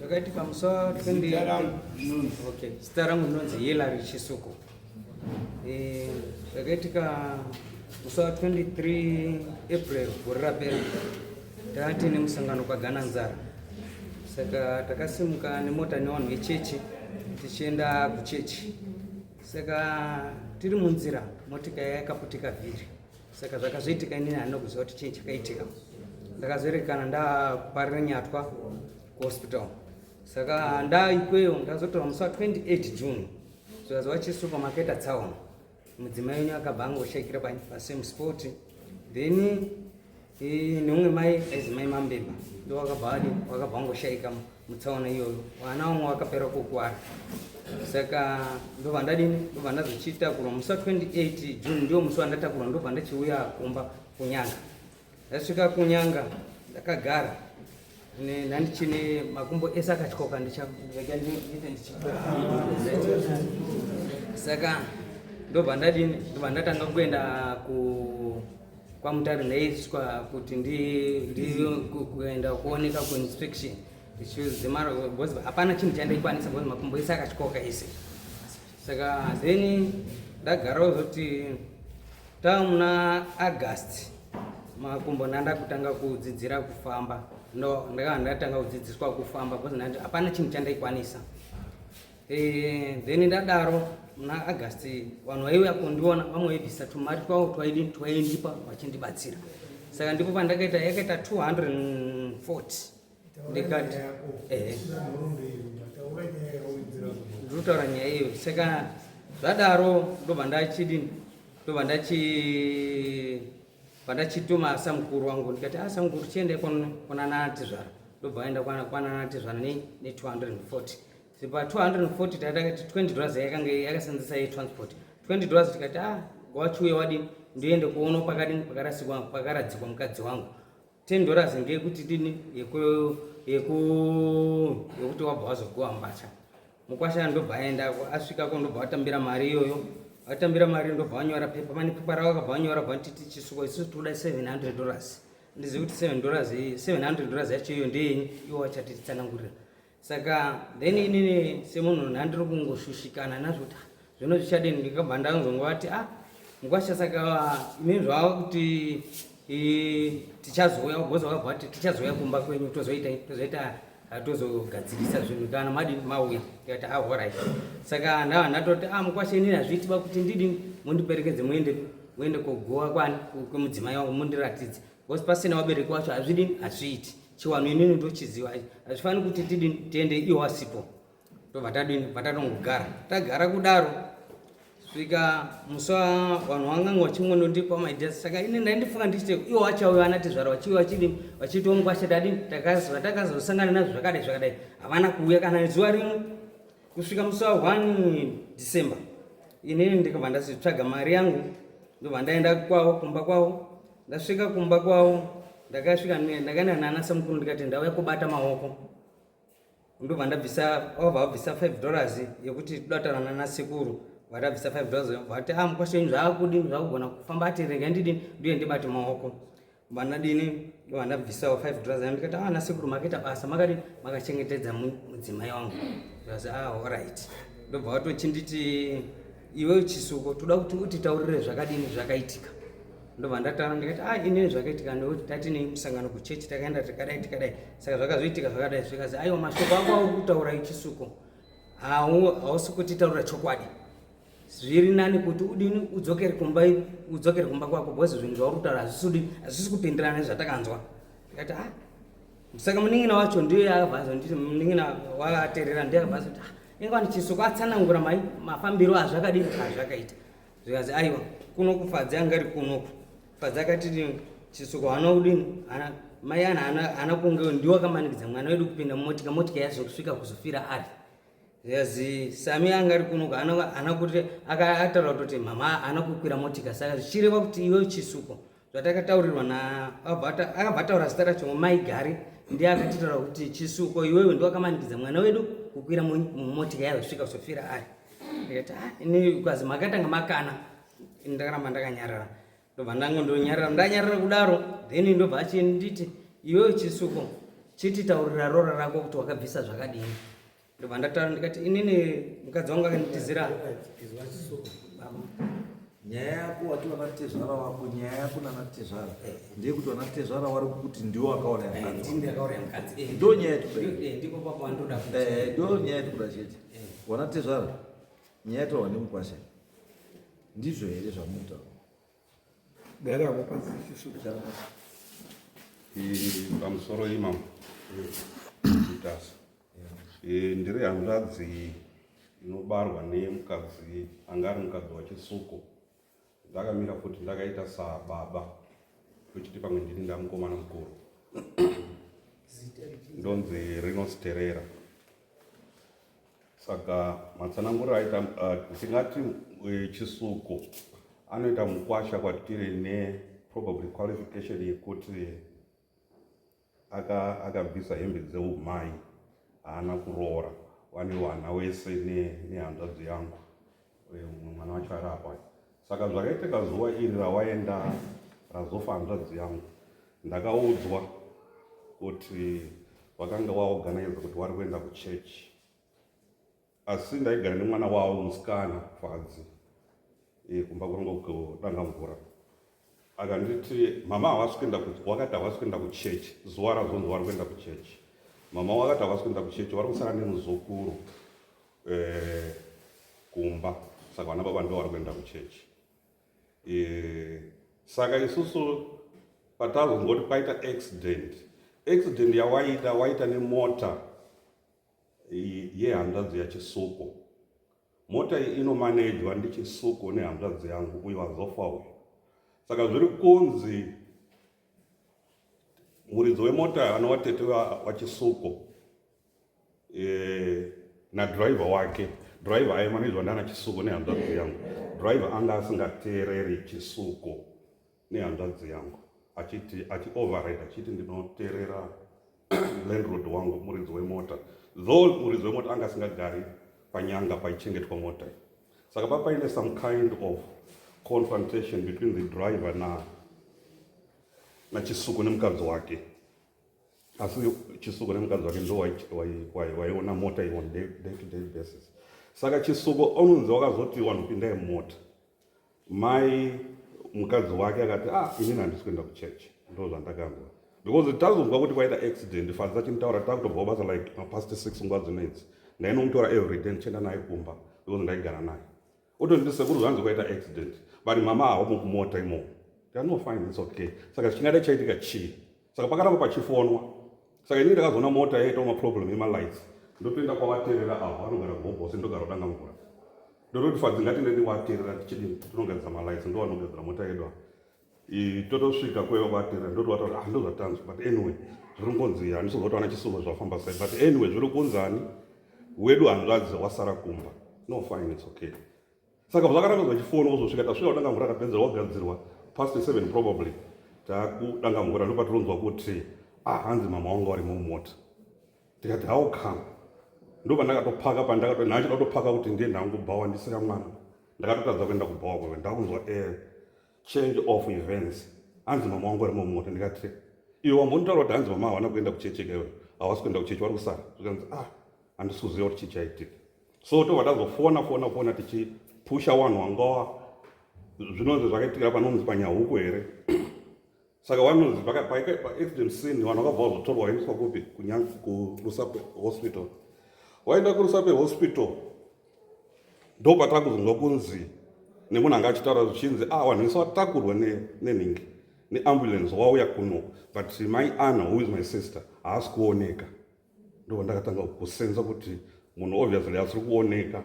Wakati pamusoro twendi okay stara munonzi yela richisuko wakati ka musoro 23 April gorapera tati ni musangano kwa Gananzara saka takasimuka ni mota ni wanhu vechechi tichienda kuchechi saka tiri munzira motika yakaputika vhiri saka zvakazoitika inini handinokuziva kuti chii chakaitika ndakazoerekana ndaparira nyatwa kuhospital saka ndaikweyo ndazotora musi wa28 June zvikaziva chisupermarket atsaona mudzimai wenyu akabva angoshaikira pasame sport then neumwe mai aizi mai Mambemba ndo wakabva angoshaika mutsaona iyoyo vana vamwe vakapera kukwara saka ndobva ndazochitakura musi wa28 June ndio musi wandatakura ndobva ndachiuya kumba kunyanga ndasvika kunyanga ndakagara nandichine makumbo ese akatyoka saka ndobva ndatanga kuenda kwa mutare ndaiswa kuti kuenda kuoneka kuinspection because hapana chinhu chandaikwanisa because makumbo ese akatyoka ese saka then ndagarawo zoti tamuna August makumbo ndakutanga kudzidzira kufamba ndakanga ndatanga kudzidziswa kufamba because hapana chinhu chandaikwanisa then ndadaro muna August vanhu vaiuya kundiona vamwe vaibvisa tumari twavo twaindipa vachindibatsira saka ndipo pandakaita yakaita 240 ndikati ndinotaura nyaya iyo saka zvadaro ndobva ndachituma samukuru wangu ndikati samukuru chiende kuna Tezvara ndobva aenda kwana Tezvara ne240 sipa 240 tatakati $20 yakanga yakasenzesa yetransport $20 tikati wachiuya wadini ndiende kuona pakaradzikwa mukadzi wangu $10 ngeyekuti dini yekuti wabva wazoguwa mbacha mukwasha ndobva aenda asvikako ndobva atambira mari iyoyo atambira mari ndobva anyora pepa pane pepa ravo akabva anyora bva nditi chisuko isusu toda $700 ndizivi kuti $700 yacho iyo ndeyenyu iwo wachatitsanangurira saka then inini semunhu ndandiri kungoshushikana nazvoti zvino zvichadini ndikabva ndanzongoti mukwasha saka imini zvava kuti tichazoya ugoza wakabva kuti tichazoya kumba kwenyu tozoita tozogadzirisa zvinhu kana madini mauya tikati alright saka ndava ndatoti mukwasha inini hazviitiba kuti ndidini mundiperekedze muende kogowa kwani kwemudzimai wangu mundiratidze because pasina wabereki wacho hazvidini hazviiti chiwanu inini ndochiziva hazvifani kuti tidini tiende iwo asipo tobva tatongogara tagara kudaro svika musi vanhu vangange vachingondondipa maideas saka ini ndaindifunga ndichite iwo vachauya ana Tezvara vachiuya vachitiwo mukwasha takazosangana nazvo zvakadai havana kuuya kana zuva rimwe kusvika musi wa1 December inini ndikabva ndazitsvaga mari yangu ndobva ndaenda kumba kwavo ndasvika kumba kwavo ndakasvika ndakaenda nana samukuru ndikati ndauya kubata maoko ndobva vabvisa $5 yekuti todatarana nasekuru vatabvisa $5 vati mukwasha inyu zvaakudini zvakugona kufamba ati rega ndidini ndiye ndibate maoko ndobva ndabvisawo $5 ndikati nasekuru makaita basa makadini makachengetedza mudzimai wangu ndikati alright ndobva watochinditi iwe chisuko toda kuti utitaurire zvakadini zvakaitika ndobva ndataura ndikati inini zvakaitika ndokuti tati nemusangano kuchechi takaenda tikadai saka zvakazoitika zvakadai zvikazi aiwa mashoko ako auri kutaura ichisuko hausi kutitaurira chokwadi zviri nani kuti udini udzokere kumba kwako because zvinhu zvauri kutaura hazvisi kupenderana nezvatakanzwa ndikati saka munin'ina wacho ndiye akabvazo nditi munin'ina waterera ndiye akabvazo kuti ingani chisuko atsanangura mafambiro azvakadini azvakaita zvikazi aiwa kuno kufadzi angari kunoku fadzi akati chisuko hana kudini mai ana kunge ndiwo akamanikidza mwana wedu kupinda mumotika yazokusvika kuzofira ari yazi Sami angari kunuka ana kuti akataura kuti mama ana kukwira motika saka zvichireva kuti iwe chisuko zvatakataurirwa akabva taura zita racho mai Gari ndiye akatitaura kuti chisuko iwewe ndiwe wakamanikidza mwana wedu kukwira mumotika yazosvika kuzofira ari. Ndikati ini ukazi makatanga makana ndakaramba ndakanyarara ndobva ndangondonyarara ndanyarara kudaro then ndobva achinditi iwewe chisuko chititaurira rora rako kuti wakabvisa zvakadini. Ndobva ndataura ndikati inini mukadzi wangu akanditizira nyaya yako wati wana Tezvara wako, nyaya yako nana Tezvara ndiye kuti wana Tezvara wari kuti ndiwo akauraya mukadzi. Ndo nyaya ndipo papo wandoda ndo nyaya kuda chete wana Tezvara nyaya yataurwa nemukwasha ndizvo here zvamuta dara mupasi chisuko pamusoro imam Mutasa ndiri hanzvadzi inobarwa nemukadzi anga ari mukadzi wachisuko. Ndakamira futi ndakaita sababa tochiti pamwe ndiri ndamukomana mukuru ndonzi rinosterera. Saka matsananguriro aita tingati chisuko anoita mukwasha kwatiri ne probably qualification yekuti akabvisa hembe dzeumai haana kuroora wane wana wese nehanzvadzi yangu mwana wacho ari apa. Saka zvakaitika zuva iri rawaenda razofa hanzvadzi yangu ndakaudzwa kuti vakanga vaorganiza kuti vari kuenda kuchechi asi ndaigara nemwana wavo musikana fadzi kumba kurongo kudanga mvura akanditi mama wakati havasi kuenda kuchechi zuva razonzi vari kuenda kuchechi. Mama wakati havasi kuenda kuchechi vari kusara nemuzukuru kumba saka vana baba ndo vari kuenda kuchechi. Saka isusu patazongoti kwaita accident yawaita nemota yehanzvadzi yachisuko. Mota iyi inomanejwa ndichisuko nehanzvadzi yangu uyu wazofa uyu. Saka zviri kunzi muridzi wemota anova tete wachisuko nadhiraivha wake. Dhiraivha aimanejwa ndana chisuko nehanzvadzi yangu. Dhiraivha anga asingateereri chisuko nehanzvadzi yangu achi override achiti ndinoteerera landlord wangu muridzi wemota, though muridzi wemota anga asingagari panyanga paichengetwa mota. Saka papaine some kind of confrontation between the driver na chisuko nemukadzi wake. Asi chisuko nemukadzi wake ndo waiona mota iyi on day-to-day basis. Saka chisuko unonzi wakazoti wanopinda mota. Mai mukadzi wake akati inini handisi kuenda kuchechi ndo zvandakanzwa because tazonzwa kuti kwaita accident fadzi achinitaura takutobva basa like past 6 nguva dzinedzi ndainomutora everyday ndichienda naye kumba because ndaigara naye utonditi sekuru zvanzi kwaita accident but mama havo kumota imomo no fine it's okay. Saka chingada chaitika chii saka pakaramba pachifonwa. Saka inini ndakazoona mota yaitawo maproblem emalights ndotoenda kwavateerera avo vanogara gobhosi ndogara udanga mvura ndototi fadzi ngatineni wateerera tichidini tinogadzira malights ndo vanogadzira mota yedu totosvika kweyo vateerera ndotowataura ndo zvatanzwa but anyway zviri kungonzi handisozoti wana chisuko zvafamba sei but anyway zviri kunzani wedu hanzvadzi wasara kumba no fine it's okay. Saka zvakaramba zvachifona uzosvika tasvika kudanga mvura akapedzera wagadzirwa past 7 probably takudanga mvura ndopatinonzwa kuti hanzi mama wangu vari mumota. Tikati how come ndo pandakatopaka ndakatopaka kuti ndiye ndangubhawa ndisira mwana ndakatotadza kuenda kubhawa kwewe ndakunzwa change of events hanzi mama wangu vari mumota. Ndikati iwe wambonitaura kuti hanzi mama havana kuenda kuchechi kewe havasi kuenda kuchechi vari kusara zvikanzi handisi kuziva kuti chii chaitika. So tobva tazofona tichipusha wanhu wanga zvinonzi zvakaitikira panonzi panyahuku here. Saka wanonzi paaccident scene vanhu vakabva vazotorwa vaendeswa kupi kurusape hospital. Waenda kurusape hospital ndo patakuzonzwa kunzi nemunhu anga achitaura zvichinzi vanhu vese vatakurwa nenhingi neambulance wauya kuno but mai Anna who is my sister haasi kuoneka. Ndo ndakatanga kusenza kuti munhu obviously haasi kuoneka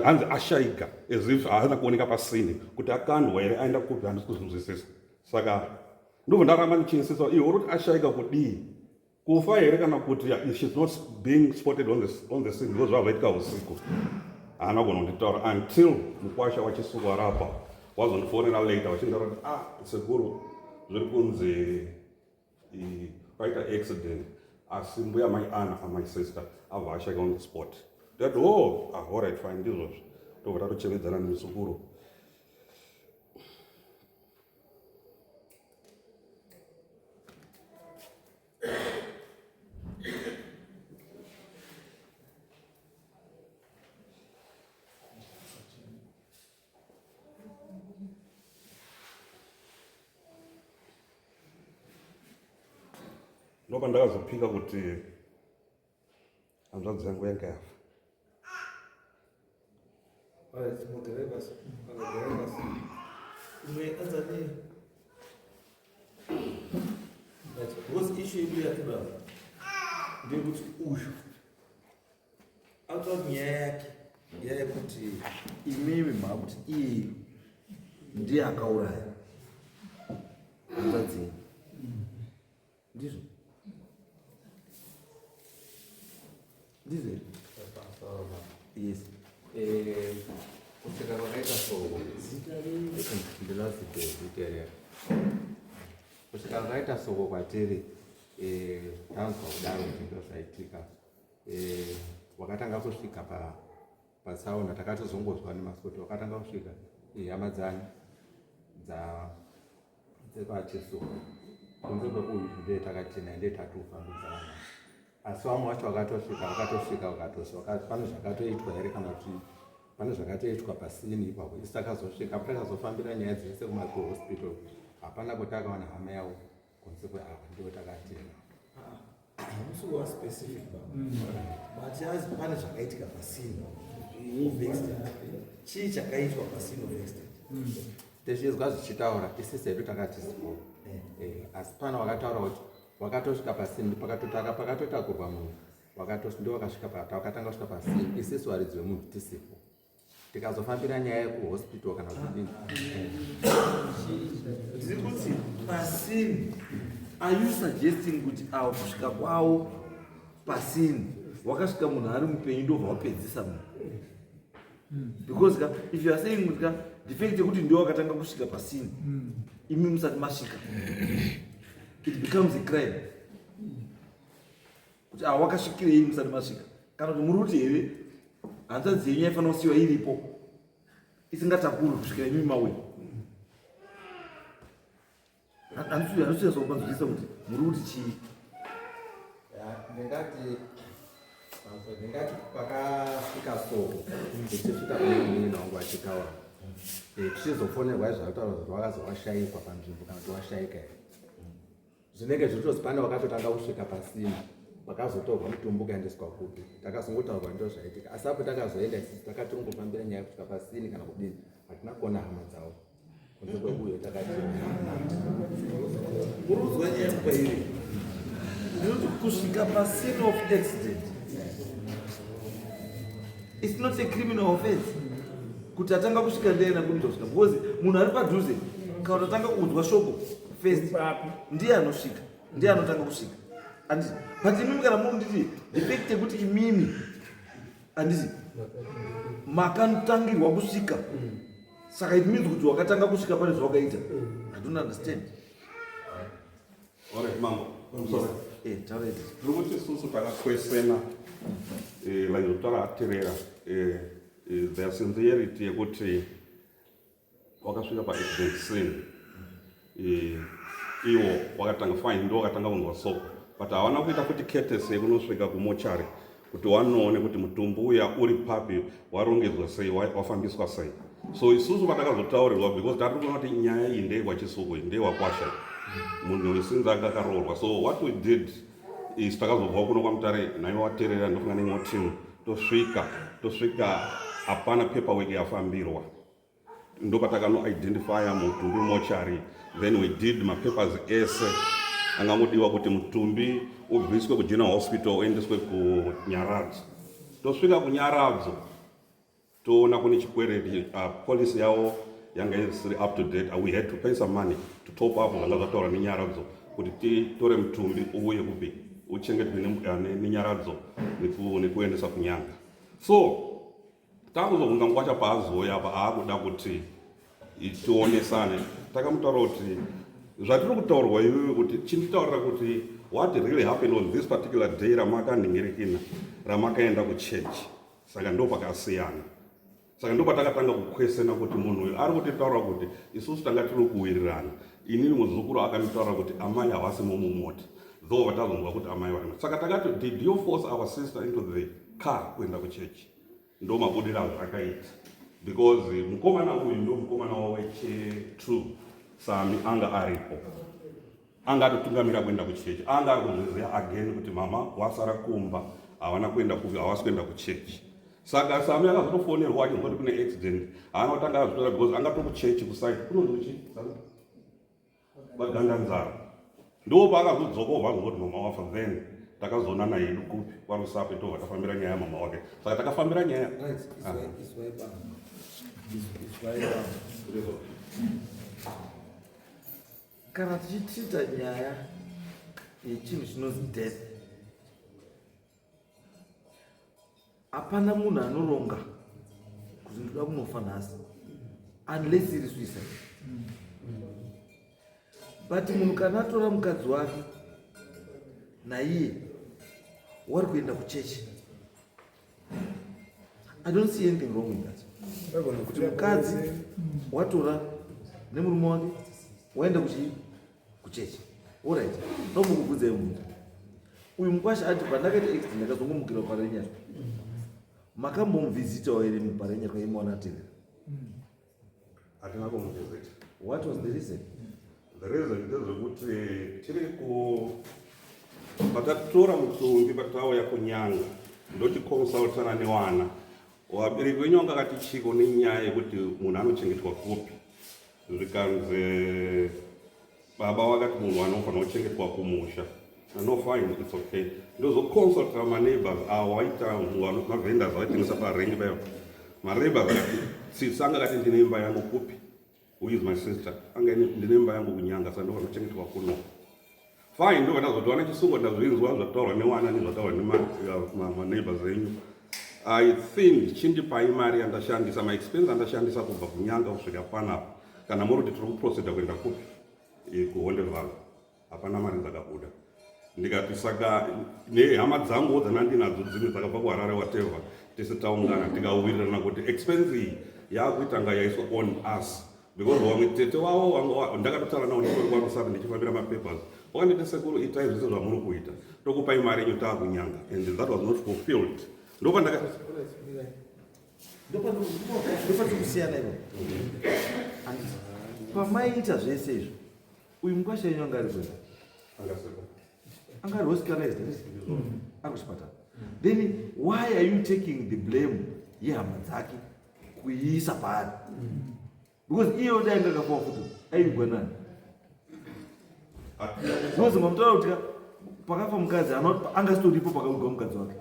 hanzi ashaika as if haana kuoneka pasini kuti akandwa here aenda kupi handisi kuzvinzwisisa. Saka ndobva ndaramba ndichinsisa iwe uri kuti ashaika kudii kufa here kana kuti she's not being spotted on the scene because zvavaitika usiku haana gona kunditaura until mukwasha wachisuku arapa wazondifonera later vachindaura kuti sekuru zviri kunzi paita accident asi mbuya mai ana amai sister abva ashake on the spot ndati alright fine ndizvozvo tobva tatochevedzana nemisukuru. Ndopa ndakazopika kuti hanzvadzi yangu yanga yafa. Because issue yedu yatibaba ndekuti uyu autori nyaya yake yayekuti imimi makuti iye ndiye akauraya hanzvadzi ndizvo ndizvo yes kusvika kwakaita soko ndinoziteerera kusvika kwakaita soko kwatiri tanzwa kudaro zvinto zvaitika wakatanga kusvika patsaona takatozongozwa nemasoti wakatanga kusvika hama dzani dzepachisuku kunze kweuyu ndiye takatina ndiye tatofambidzana asi vamwe vacho wakatosvika ukatosva pane zvakatoitwa here kana kuti pane zvakatoitwa pasini ipapo isi takazosvika takazofambira nyaya dzese kuhospital hapana kuti akawana hama yavo kunze kweapa ndiwo takatena musuwa specific but yazi pane zvakaitika pasini chii chakaitwa pasini tezvizwa zvichitaura isisi hedu takati sipo asi pana wakataura kuti wakatosvika pasini pakatotakurwa munhu ndo wakasvika wakatanga kusvika pasini isisi waridzi wemunhu tisipo tikazofambira nyaya yekuhospital kana kudini ndiri kuti pasini are you suggesting kuti avo kusvika kwavo pasini wakasvika munhu ari mupenyu ndobva wapedzisa munhu because if you are saying kuti defect yekuti ndio wakatanga kusvika pasini imi musati masvika it becomes a crime kuti wakasvikirei musati masvika kana kuti muri kuti here hanzvadzi yenyu yaifanira kusiyiwa iripo isingatakurwi kusvikira imi mauya handisiyazokupanzwisisa kuti muri kuti chii ndingati pakasvika soko tichisvika kunemunini wangu achitaura tichizofonerwa zvataura kuti wakazowashayikwa panzvimbo kana kuti washayika here zvinenge zvitozi pane wakatotanga kusvika pasini wakazotorwa mutumbu ukaendeswa kupi takazongotaurwa ndo zvaitika asi apo takazoenda isisi takati ungofambira nyaya kusvika pasini kana kudini hatina kuona hama dzavo kunze kwekuyo takati murudzwa nyaya kwairi ndinoti kusvika pasini of accident it's not a criminal offense kuti atanga kusvika ndeyena kunitosvika because munhu ari padhuze kana kuti atanga kuudzwa shoko first ndiye anosvika ndiye anotanga kusvika handiti but imimi kana muri nditi defect yekuti imimi handiti makatangirwa kusvika saka it means kuti wakatanga kusvika pane zvawakaita I don't understand. Alright, mambo. Taureti ndiri kuti isusu takakwesena laizotaraterera their sincerity yekuti wakasvika paaccident scene iwo wakatanga fine ndo wakatanga kunzwa soko but havana kuita kuti courtesy yekunosvika kumochari kuti wanoone kuti mutumbu uya uri papi warongedzwa sei wafambiswa sei so isusu patakazotaurirwa because tari kuona kuti nyaya iyi ndeyewachisuku ndeyewakwasha munhu wesinzi anga akaroorwa so what we did is takazobva kuno kwamutare naiwe wateerera ndofunga neimwe team tosvika hapana paperwork yafambirwa ndopatakanoi-identifya mutumbi mochari then we did mapapers ese angangodiwa kuti mutumbi ubviswe kugeneral hospital uendeswe kunyaradzo tosvika kunyaradzo toona kune chikwereti policy yavo yanga isiri up to date we had to pay some money to top up zvanga zvataura nenyaradzo kuti titore mutumbi uye kupi uchengetwe nenyaradzo nekuendesa kunyanga. So takuzobvunza mukwasha paazoya apa aakuda kuti tionesane, takamutaura kuti zvatiri kutaurwa iyoyo kuti chinditaurira kuti what really happened on this particular day ramakanhingiririkina ramakaenda kuchechi. Saka ndo pakasiyana. Saka ndo patakatanga kukwesena kuti munhu uyu ari kutitaura kuti isusu tanga tiri kuwirirana. Inini muzukuru akanditaura kuti amai havasimo mumota. Though vatazonzwa kuti amai varimo. Saka takati, did you force our sister into the car kuenda kuchechi? Ndo mabudiro azvakaita. Because mukomana uyu ndo mukomana waweche2 Sami anga aripo. Anga atotungamira kuenda kuchechi. Anga ari kuzviziva again kuti mama wasara kumba, havana kuenda havasi kuenda kuchechi. Saka Sami akazotofonerwa achinzwa kuti kune accident. Haana kutanga azvitora because anga tokuchechi kusite. Kunonzi vagandanzara. Ndo paakazodzoka obva kuti mama wafa, then takazoonana hedu kupi kwarusape tobva tafambira nyaya yamama wake. Saka takafambira nyaya. Kana tichitita nyaya yechinhu chinonzi death, hapana munhu anoronga kuti ndoda kunofa nhasi unless iri suicide. But munhu kana atora mukadzi wake naiye wari kuenda kuchechi, I don't see anything wrong with that. Kuti mukadzi watora nemurume wake waenda kuchechi, alright. Ndomukubvunzai munhu uyu mukwasha ati pandakaita accident ndakazongomukira parenyarwa, makambomuvhizitawo here muparenyarwa imaona tv? Hatina kumuvhizita. What was the reason? The reason ndezvekuti tiri patatora mutumbi patauya kunyanga ndochikonsultana nevana. Vabereki venyu vanga akati chiko nenyaya yekuti munhu anochengetwa kupi. Zvikanzi baba vakati munhu anofanira kuchengetwa kumusha. No, fine, it's okay. Ndozoconsulta maneighbors avo vaita mavendors vaitengesa parengi paipo. Maneighbors akati sisi anga akati ndine imba yangu kupi. Who is my sister? Anga ndine imba yangu kunyanga, saka ndofanira kuchengetwa kuno. Fine, ndo vatazotowana chisungo ndazvinzwa zvataurwa newana nezvataurwa nemaneighbors enyu. I think chindipai mari yandashandisa, maexpense andashandisa kubva kunyanga kusvika panapa. Kana muri kuti tiri kuproceda kuenda kupi kuhondevhalo, hapana mari dzakabuda. Ndikati saka nehama dzangu dzandinadzo dzimwe dzakabva kuHarare whatever, tese taungana tikawirirana kuti expense iyi yakuita nga yaiswa on us. Because wamwe tete wavo ndakatotaura nawo ndikwarusape ndichifambira mapapers, wakanditi sekuru itai zvese zvamuri kuita, tokupai mari yenyu taakunyanga, and that was not fulfilled. Ndopakusiyana ivo pamaita zvese izvo, uyu mukwasha yenyu anga ari kwenda, anga ari hospitalized, ari kuchipatara. Then why are you taking the blame yehama dzake kuiisa paari? Because iye dai anga akafawo futi aigwa nani? Because mamutaura kuti pakafa mukadzi anga sitoripo pakaugwa mukadzi wake,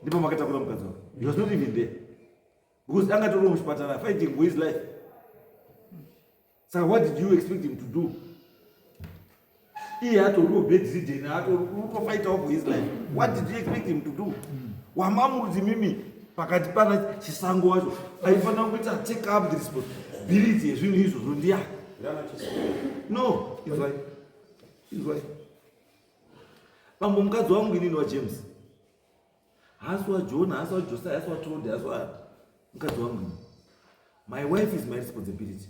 ndipo makatakura mukadzi wake. He was not even there. Because anga tori muchipatara fighting for his life. So what did you expect him to do? He had to do bedridden, had to fight off his life. What did you expect him to do? Wamamuti mimi pakati pana chisango wacho aifanira kuita take up the responsibility yezvinhu izvozvo ndiyani? No, it's why. Pambo mukadzi wangu inini waJames, haasi waJona, haasi waJosiah, haasi waTonde, haasi mukadzi wangu inini. My wife is my responsibility.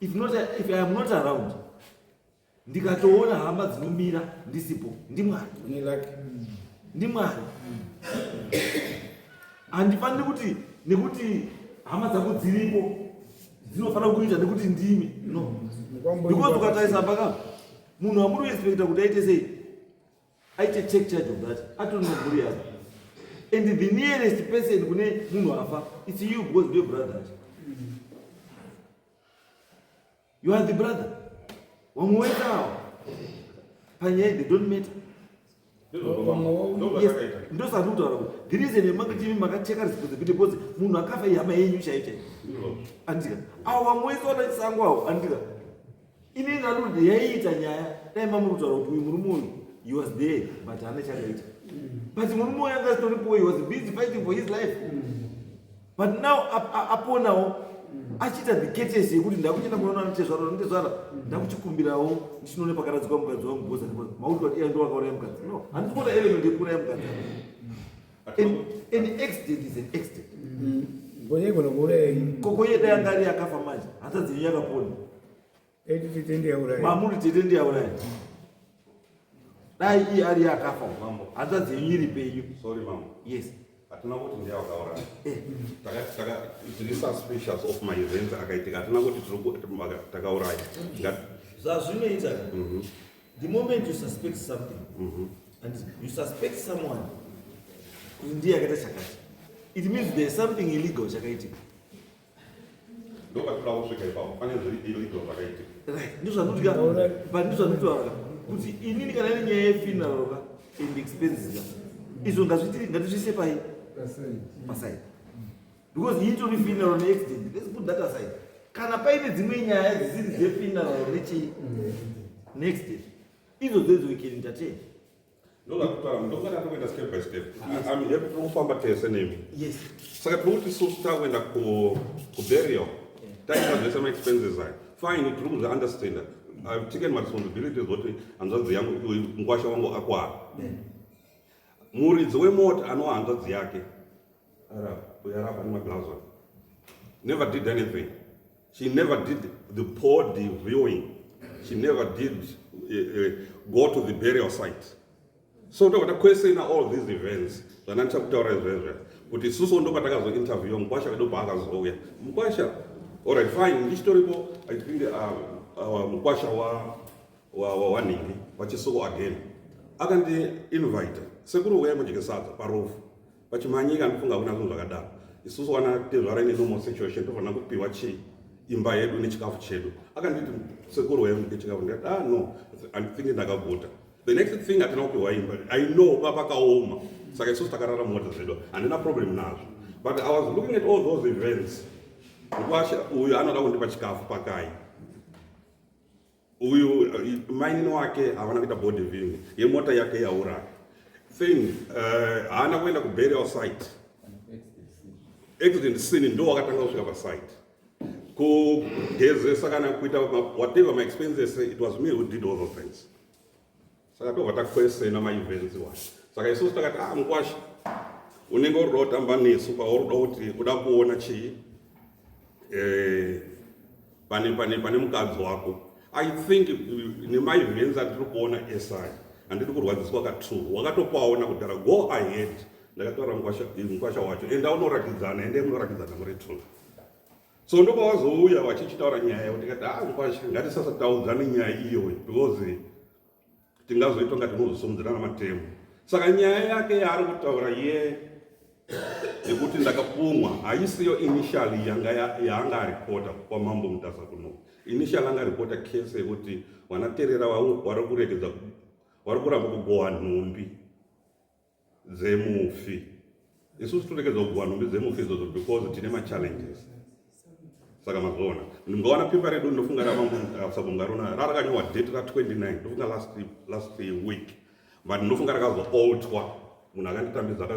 If I am not around, ndikatoona hama dzinomira ndisipo, ndimwari. Ndimwari. Handifaniri kuti nekuti hama dzangu dziripo dzinofanira kuita nekuti ndimi. No. Because ukatarisa paka munhu wamuri expecta kuti aite sei? Aite take charge of that. Atone maburi yako. And the nearest person kune munhu afa, it's you because you're brother. You are the brother. Wamweka panyaya, they don't matter. Yes, ndosarutaura kuti the reason yemakati makacheka responsibility because munhu akafa ihama yenyu chaicho. Andika awo wamweka ona chisango awo andika inini ndinoti yaiita nyaya dai mamuri kutaura kuti uyu murume uyu he was there but haana chakaita but murume uyu anga sitoripo he was busy fighting for his life but now aponawo achiita the courtesy yekuti ndakuchenda kunoona Tezvara ndakuchikumbirawo ndichinone pakaradzikwa mukadzi wangu bhosa mauri kuti iye ndo akauraya mukadzi no handisi kuona element yekuraya mukadzi an accident is an accident ngoyegona kuuraya koko iye dai anga ari akafa manje hanzvadzi yenyu yakapona tete ndiyauraya mamuri tete ndiyauraya dai iye ari akafa hanzvadzi yenyu iri penyu Sorry, mama. yes Hatina kuti ndiye wakauraya. Tiri suspicious of my events akaitika. Hatina kuti takauraya. zvazvinoita the moment you suspect something and you suspect someone kuti ndiye akaita chakati it means there is something illegal chakaitika Ndobatula kusvika ipapo. Pane zviri illegal zvakaitika. right ndizvanotaura kuti inini kana ine nyaya yefuneral and expenses izvo ngatizvise pai paside because itori funeral neaccident let's put that aside kana paine dzimwe nyaya dzisiri dzefuneral neaccident izvo dzedzo we can entertain Ndokata tokuenda step by step. I'm happy to kufamba tese nemi. yes Saka tinokuti isusu takuenda kuburial. Taita zvese ma-expenses ayo. Fine, tiri kuzvi-understanda. I've taken my responsibilities kuti hanzvadzi yangu mukwasha wangu akwara. Muridzi wemota anova hanzvadzi yake. Arapa ane magloves on. Never did anything. She never did the body viewing. She never did go to the burial site. So ndokata question all these events. Zvanancha kutaura izvezvo. Kuti isusu ndopatakazointerview mukwasha vedu paakazouya. Mukwasha, alright fine, ndichitoripo I think mukwasha waningi wachisuko again. Akandi-invite. Sekuru uya mujekesadza parufu. Pachimanyika ndifunga kuna zvinhu zvakadaro. Isusu wana Tezvara ine normal situation tofanira kupiwa imba yedu nechikafu chedu. Akanditi sekuru uya muchikafu ndikati no, I'm thinking ndakaguta. The next thing hatina kupiwa imba. I know baba kaoma. Saka isusu takarara mota zedu. Handina problem nazvo. But I was looking at all those events. Mukwasha uyu anoda kundipa chikafu pakai. Uyu mainini wake havana kuita body viewing. Yemota yake yauraya. Thing, haana kuenda kuburial site. Accident scene ndo wakatanga kusvika pasite. Kugezesa kana kuita whatever my expenses, it was me who did all those things. Saka ndo vatakwesena ma-events wacho. Saka isusu takati mukwasha unenge uri kutamba nesu pauruda kuti uda kuona chii pane mukadzi wako. I think nema-events atiri kuona esai handidi kurwadziswa ka2 wakatopaona kudhara go ahead ndakataura mukwasha wacho enda unoratidzana ende munoratidzana muri 2 so ndopawazouya wachichitaura nyaya utikati mukwasha ngatisasataudzane nyaya iyoyo because tingazoitwa ngati tinozosumudzirana matemo saka nyaya yake yaari kutaura yekuti ndakapumwa haisiyo initially yaanga aripota kwamambo Mutasa kuno initially anga aripota case yekuti vanaterera vari kurekedza vari kuramba kugohwa nhumbi dzemufi isusu torekedza kugohwa nhumbi dzemufi idzodzo because tine machallenges saka mazoona ndingaona pepa redu ndofunga ramambo rona rarakanyorwa date ra29 ndofunga last week but ndofunga rakazoaltwa munhu akanditambidza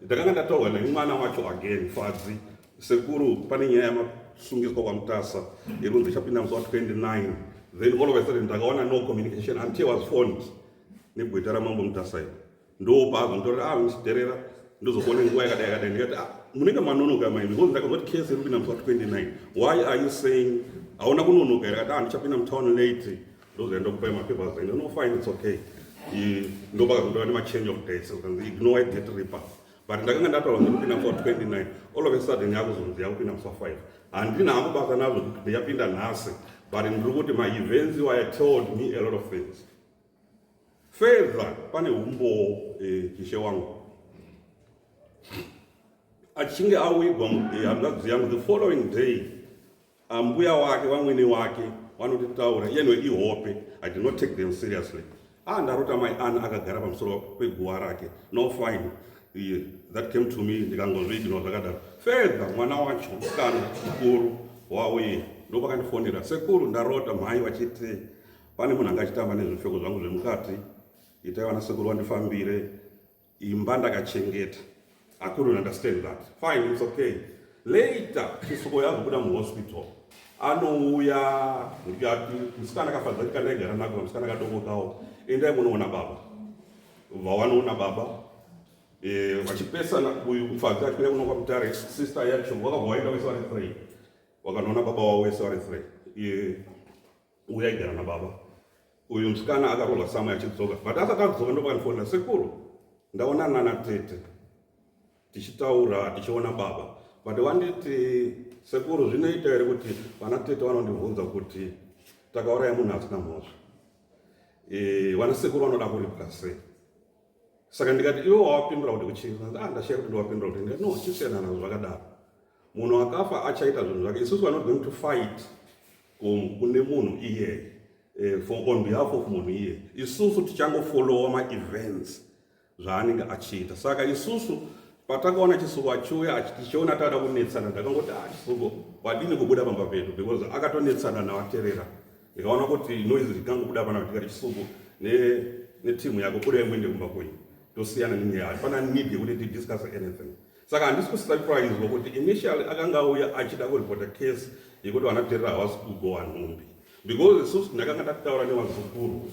ndakanga ndataurwa nemwana wacho again Fadzi sekuru pane nyaya yamasungiswa kwaMutasa irunzi ichapinda musi wa29 then all of a sudden ndakaona no communication until I was phoned negweta ramambo Mutasa ndopazo ndoti muchiterera ndozokuona nguva yakadai ndikati munenge manonoka mai because ndakazoti case iripinda musi wa29 why are you saying hauna kunonoka here kati ndichapinda mutown late ndozoenda kupai mapapers and no fine it's okay ndopakazondova nemachange of dates ignore date reaper but ndakanga ndataura ndikupinda musi wa29 all of a sudden yakuzonzi yakupinda musi wa5 handina hangu basa nazvo kuti ndiyapinda nhasi but ndiri kuti ma-events were told me a lot of things further pane umbo chishe wangu achinge awigwa hanzvadzi yangu the following day mbuya wake vamwene wake vanotitaura iyenwe ihope I did not take them seriously ndarota my aunt akagara pamusoro peguva rake no fine that came to me ndikangozviignora zvakadaro further mwana wacho musikana mukuru wauye ndopakandifonera sekuru ndarota mhai vachiti pane munhu anga achitamba nezvipfeko zvangu zvemukati itai vana sekuru vandifambire imba ndakachengeta. I couldn't understand that. Fine, it's okay. Later chisuko yazobuda muhospital anouya ndikati musikana akafadza kuti kandaigara nako musikana akadokokawo endai munoona baba ubva wanoona baba vachipesana uyu mufadzi achikuenda kuno kwamutare sister yacho wakabva waenda wese vari 3 wakanoona baba wavo wese vari 3 uyu aigara nababa uyu musikana akarorwa samwe achidzoka but asati adzoka ndopakandifonera sekuru ndaonana natete tichitaura tichiona baba but wanditi sekuru zvinoita here kuti vana tete vanondibvunza kuti takauraya munhu asina mhosva vana sekuru vanoda kuripwa sei. Saka ndikati iwe wawapindura kuti kuchii ndashaya kuti ndiwapindura kuti ndikati no chisiyana nazvo zvakadaro munhu akafa achaita zvinhu zvake isusu we are not going to fight kune munhu iyeye on behalf of munhu iyeye isusu tichangofolowa ma-events zvaanenge achiita. Saka isusu patakaona chisuko achiuya tichiona taada kunetsana ndakangoti chisuko wadini kubuda pamba pedu because akatonetsana navaterera ndikaona kuti noizi rikangobuda pana tikati chisuko netimu yako budai muende kumba kwenyu tosiyana nenyaya hapana need yekuti tidiscuss anything. Saka handisi kusurpriswa kuti initially akanga auya achida kuripota case yekuti vanaterera havasi kugowa nhumbi because isusu ndakanga ndataura nevazukuru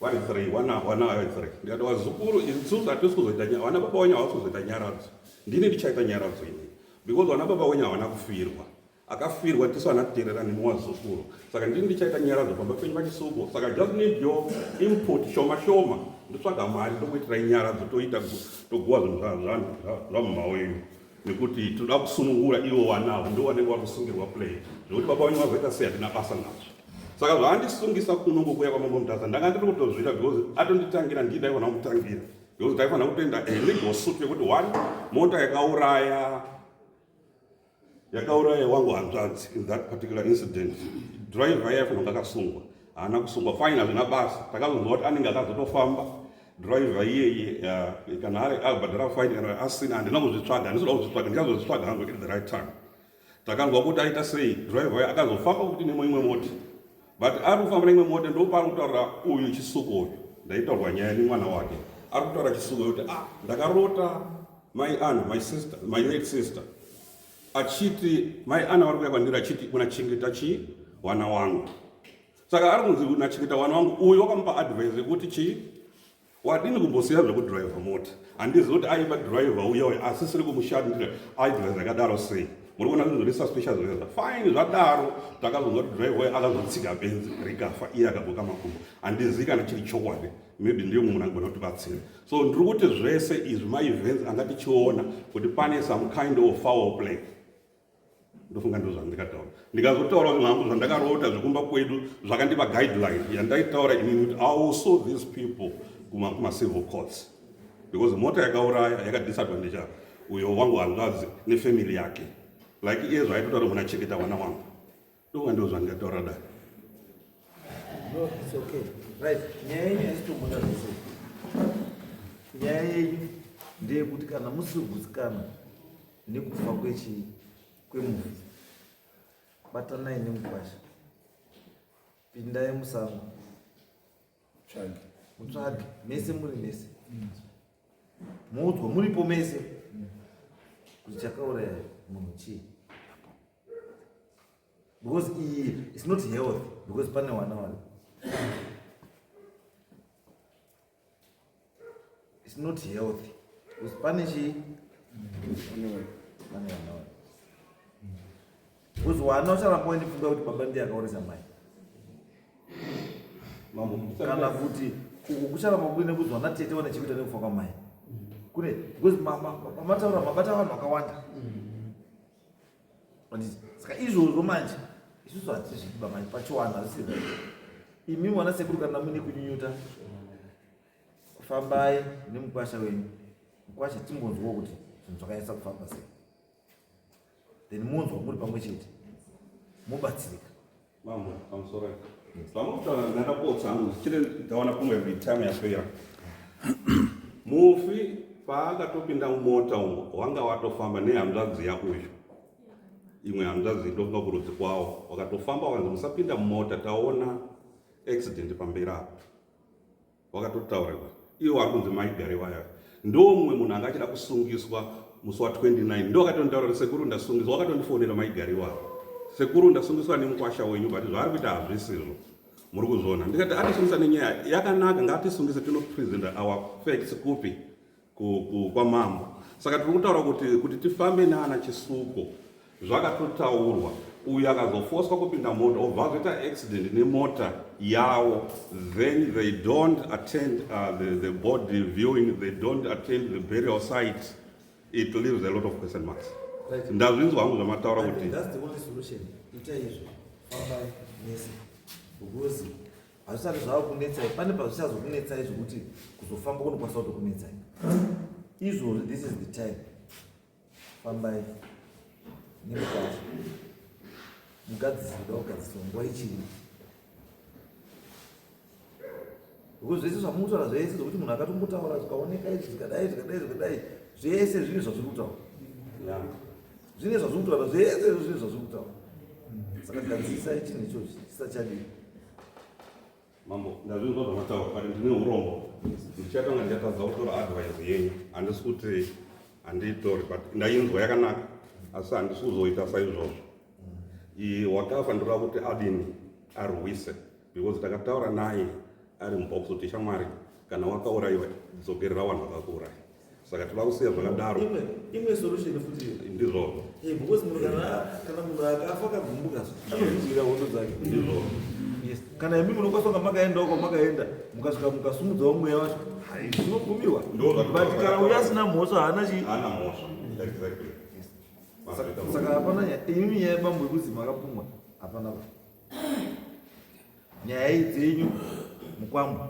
vari 3 wana vari 3 ndikati vazukuru isusu hatisi kuzoita nyaya vana baba wenyu havasi kuzoita nyaradzo ndini ndichaita nyaradzo ini because vana baba wenyu havana kufirwa akafirwa tisu anaterera nemi wazukuru saka ndini ndichaita nyaradzo pamba penyu pachisuko. Saka just need your input shoma shoma ndotsvaga mari ndokuitirai nyaradzo toita toguwa zvinhu zvamuma wenyu nekuti toda kusunungura ivo wanavo ndo vanenge vakusungirwa play zvokuti baba wenyu vazoita sei hatina basa nazvo. Saka zvandisungisa kunongo kuya kwamambo Mutasa ndanga ndiri kutozvita because atonditangira ndii ndaifanira kumutangira because ndaifanira kutoenda legal suit yekuti 1 mota yakauraya wangu hanzvadzi in that particular incident driver yaifanira akasungwa haana kusungwa fine hazvina basa takazonzwa kuti anenge akazotofamba driver iyeye kana abhadhara fine kana asina handina kuzvitsvaga handisoda kuzvitsvaga ndichazozvitsvaga hangu at the right time. Takanzwa kuti aita sei driver akazofamba kuti nemwe mota but ari kufamba neimwe mota ndopari kutaura uyu chisuko uyu ndaitaurwa nyaya nemwana wake ari kutaura chisuko kuti ndakarota my late sister achiti mai ana vari kuya kwandiri achiti unachengeta wana wangu. Saka ari kunzi unachengeta wana wangu uyu wakamupa advice yekuti chii wadini kumbosiya zvekudhiraivha mota handizivi kuti aiva dhiraivha uya asisiri kumushandira advice yakadaro sei muri kuona zvinhu zvisuspicious zveza fine zvadaro takazonzwa kuti dhiraivha uya akazotsika benzi rikafa iye akabuka makumbo handizivi kana chiri chokwadi maybe ndiyo munhu angona kutibatsira. So ndiri kuti zvese izvi maevents anga tichiona kuti pane some kind of foul play ndofunga ndo zvandikataura ndikazotaura zvinhangu zvandakarota zvekumba kwedu zvakandipa guideline yandaitaura inini kuti I will sue these people kuma-civil courts because mota yakauraya yakadisadvantage uyo wangu hanzvadzi nefamily yake like iye zvaitotaura munhu achengeta wana wangu ndofunga ndo zvandikataura dai. No, it's okay. Right. Nyaya yenyu haisitombona zvese. Nyaya yenyu ndeyekuti kana musiri kugutsikana nekufa kwemufi batanai nemukwasha pindai musango mutsvage mese muri mese muudzwa muripo mese kuti chakauraya munhu chii because it's not healthy because pane wana wari it's not healthy because pane chii pane wana wari because wana ucharamba wendifunga kuti baba ndiye akaurisa mai kana kuti uku kucharamba kuine kuti vana tete wane chekuita nekufa kwamai kune because mataura mabata vanhu vakawanda saka izvozvo manje isusu hatizviba manje pachiwana zvisiri imi mwana sekuru kana mune kunyunyuta fambai nemukwasha wenyu mukwasha timbonzwawo kuti zvinhu zvakaisa kufamba sei then munzwa muri pamwe chete mubatsirika mamwe pamusoro zvamutaura ndandapotsa hangu zvichiri ndaona kumwe time yapera mufi paakatopinda mumota umo wanga watofamba nehanzvadzi yakuyo imwe hanzvadzi ndofunga kurudzi kwawo wakatofamba wakanzi musapinda mumota taona accident pamberi apo wakatotaurirwa iwo wari kunzi maigare waya ndo mumwe munhu anga achida kusungiswa musi wa29 ndo akatontaura kuti sekuru ndasungiswa wakatondifonera maigare waya sekuru ndasungiswa nemukwasha wenyu but zvaari kuita hazvisizvo muri kuzviona ndikati atisungisa nenyaya yakanaka ngatisungise tinopresenta our facts kupi kwamambo saka tiri kutaura kuti tifambe naana chisuko zvakatotaurwa uyu akazofoswa kupinda mota obva azoita accident nemota yavo then they don't attend the body viewing, they don't attend the burial site, it leaves a lot of question marks. Ndazvinzwa hangu zvamataura kuti that's the only solution. Ita izvo famba nese because hazvisati zvava kunetsai pane pazvichazokunetsai zvokuti kuzofamba kunokwanisa kutokunetsai izvozvi this is the time fambai nemukadzi mukadzi zvoda kugadziswa nguva ichiri because zvese zvamutaura zvese zvokuti munhu akatombotaura zvikaoneka izvi zvikadai zvese zvine zvazviri kutaura zvine zvazviri kutaura zvese zvine zvazviri kutaura saka gadzisai chinhu ichochi chisachadii mambo ndazvinzwa zvamataura but ndine urombo ndichatanga ndichatadza kutora advice yenyu handisi kuti handiitori but ndainzwa yakanaka asi handisi kuzoita saizvozvo wakafa ndoda kuti adini arwise because takataura naye ari mubox kuti shamwari kana wakaurayiwa dzokerera vanhu vakakuuraya saka toda kusiya zvakadaro imwe solution futi ndizvozvo because munhu kana munhu akafa akagumbuka anozvizwira hondo dzake ndizvozvo kana imi munokwasoka makaendawo kwamakaenda mukasvika mukasumudzawo mweya wacho zvinobvumirwa but kana uyo asina mhosva haana mhosva exactly saka hapana imi nyaya yepamwe yekuzi makapumwa hapana nyaya idzenyu mukwambo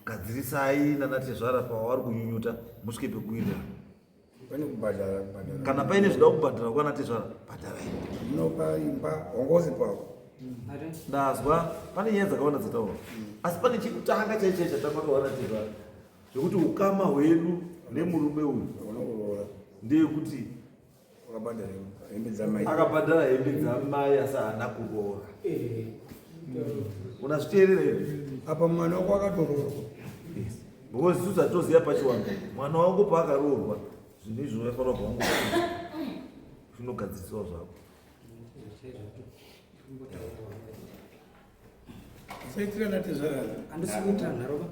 gadzirisai nanaTezvara pavari kunyunyuta musvike pekuwirira pane kubhadhara kana paine zvida kubhadhara kwanaTezvara bhadharai munopa imba hongozi pako ndazwa pane nyaya dzakawanda dzataura asi pane chekutanga chaicho chatangatowa naTezvara zvokuti ukama hwedu nemurume uyu unokuroora ndeyekuti wakabhadhara hembe dzamai akabhadhara hembe dzamai asi haana kuroora unazviteerera here apa mwana wako akatoroorwa because isusu hatoziva pachiwanga mwana wangu paakaroorwa zvinhu izvi unofanira kubva zvinogadziriswa zvako saitira naTezvara handisi kuita nharoba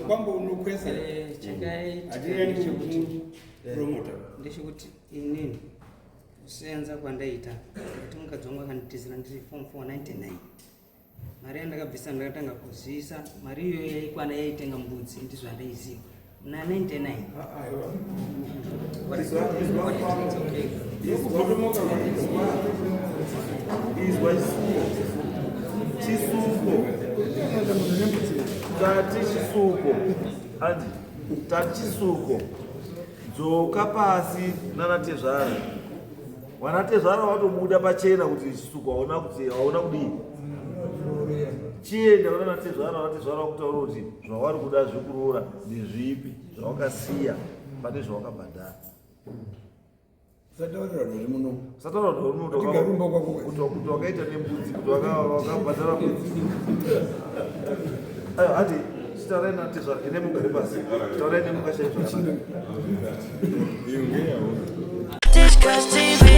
kwambo unokwesa promota ndechekuti inini kusenza kwandaita kuti mukadzi wangu akanditizira ndiri form 499 mari yandakabvisa ndakatanga kuziisa mari iyoyo yaikwana yaitenga mbudzi ndizvo andaiziva na 99 izwa chisuko tati chisuko andi tati chisuko dzoka pasi nanaTezvara wanaTezvara watomuda pachena kuti chisuko hauna kudii chienda kunanaTezvara waTezvara wakutaura kuti zvawari kuda zvikuroora ndezvipi zvawakasiya pane zvawakabhadhara sataurira rori muno sataura kuti wakaita nembudzi kuti wakabhadhara mbudzi ayo hati chitaurai naTezvara ine mugare pasi taurai nemukashaizvakanaka Discuss TV.